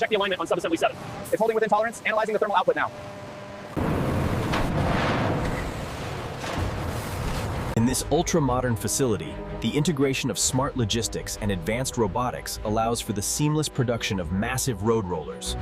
Check the alignment on subassembly 7. It's holding within tolerance. Analyzing the thermal output now. In this ultra-modern facility, the integration of smart logistics and advanced robotics allows for the seamless production of massive road rollers.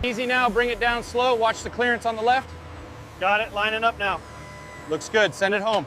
Easy now, bring it down slow. Watch the clearance on the left. Got it, lining up now. Looks good, send it home.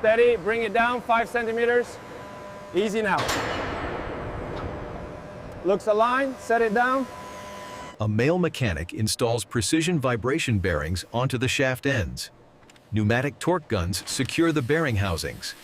Steady, bring it down 5 centimeters. Easy now. Looks aligned, set it down. A male mechanic installs precision vibration bearings onto the shaft ends. Pneumatic torque guns secure the bearing housings.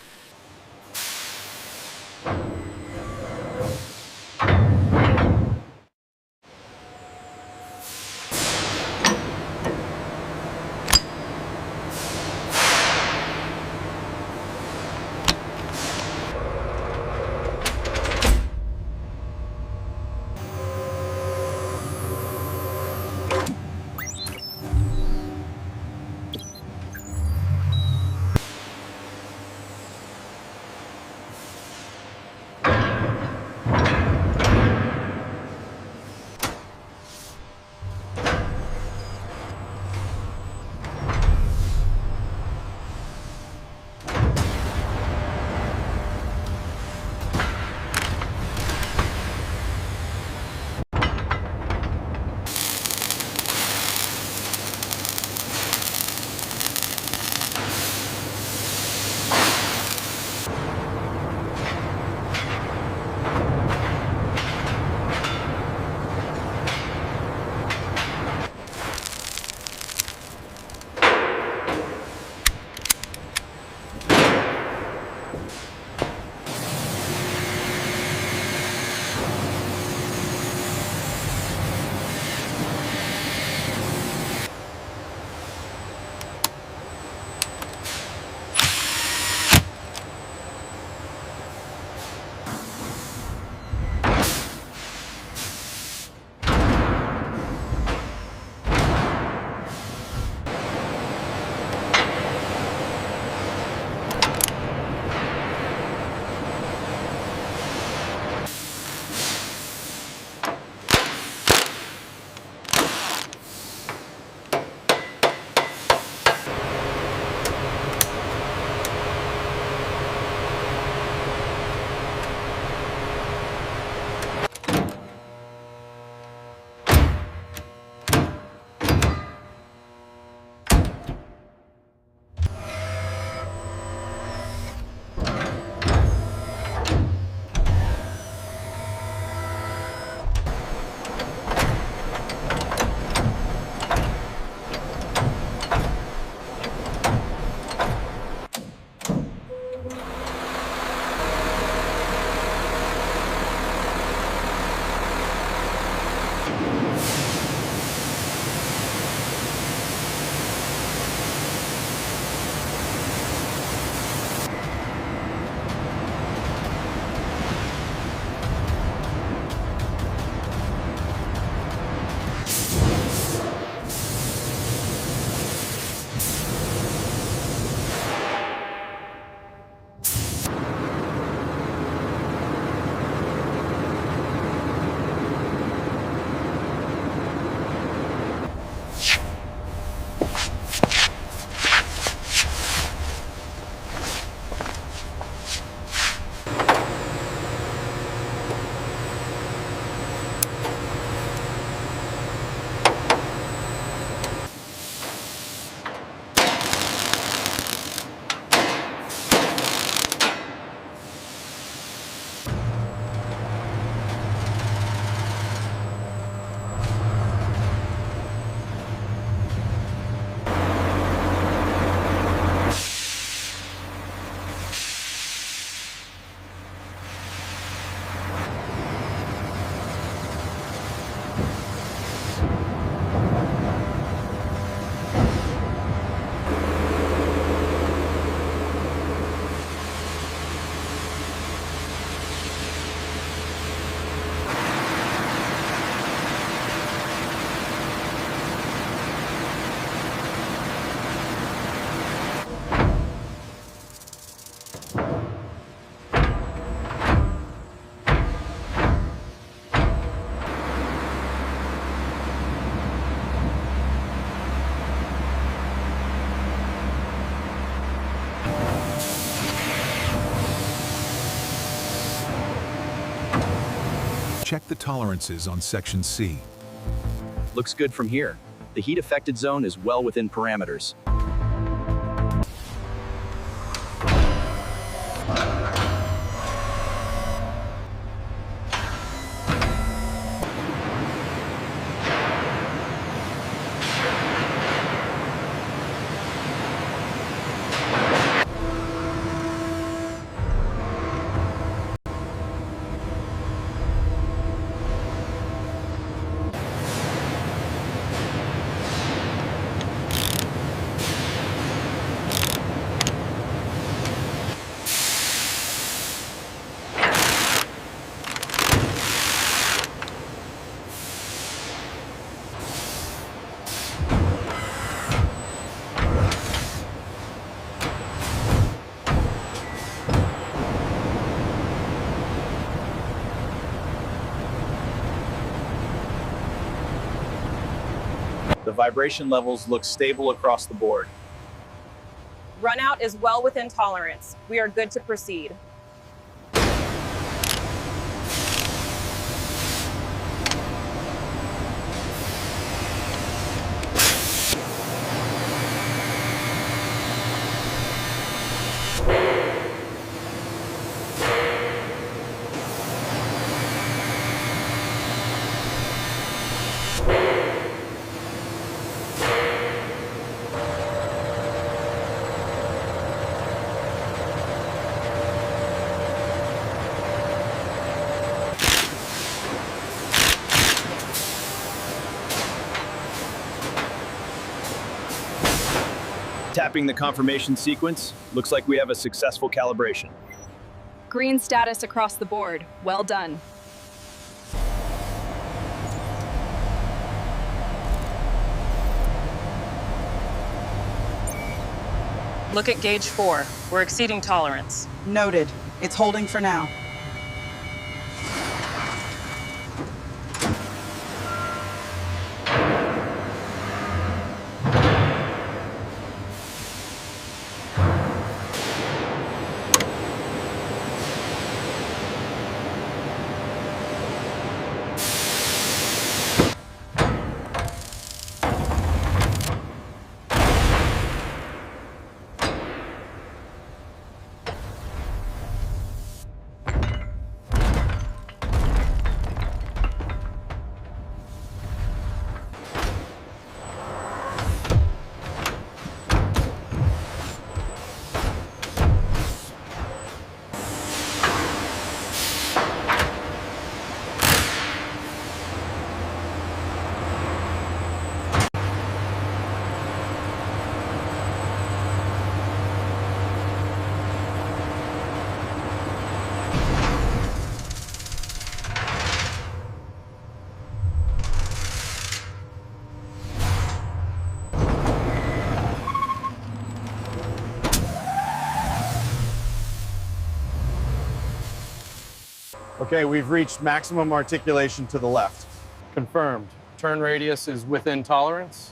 Check the tolerances on Section C. Looks good from here. The heat affected zone is well within parameters. The vibration levels look stable across the board. Runout is well within tolerance. We are good to proceed. Tapping the confirmation sequence, looks like we have a successful calibration. Green status across the board. Well done. Look at gauge 4. We're exceeding tolerance. Noted. It's holding for now. Okay, we've reached maximum articulation to the left. Confirmed. Turn radius is within tolerance.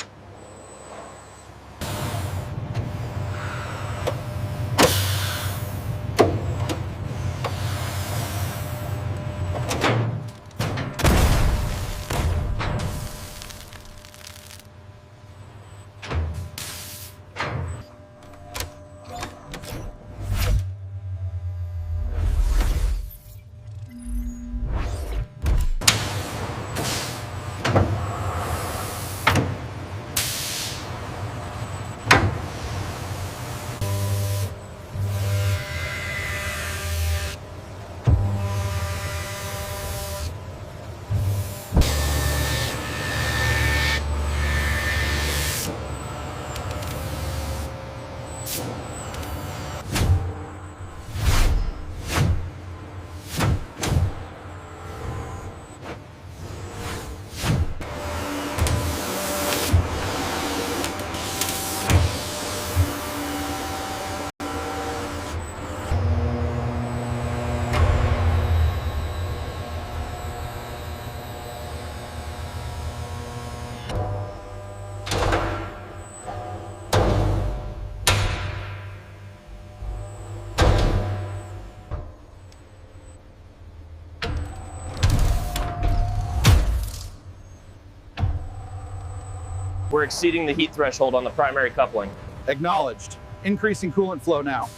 We're exceeding the heat threshold on the primary coupling. Acknowledged. Increasing coolant flow now.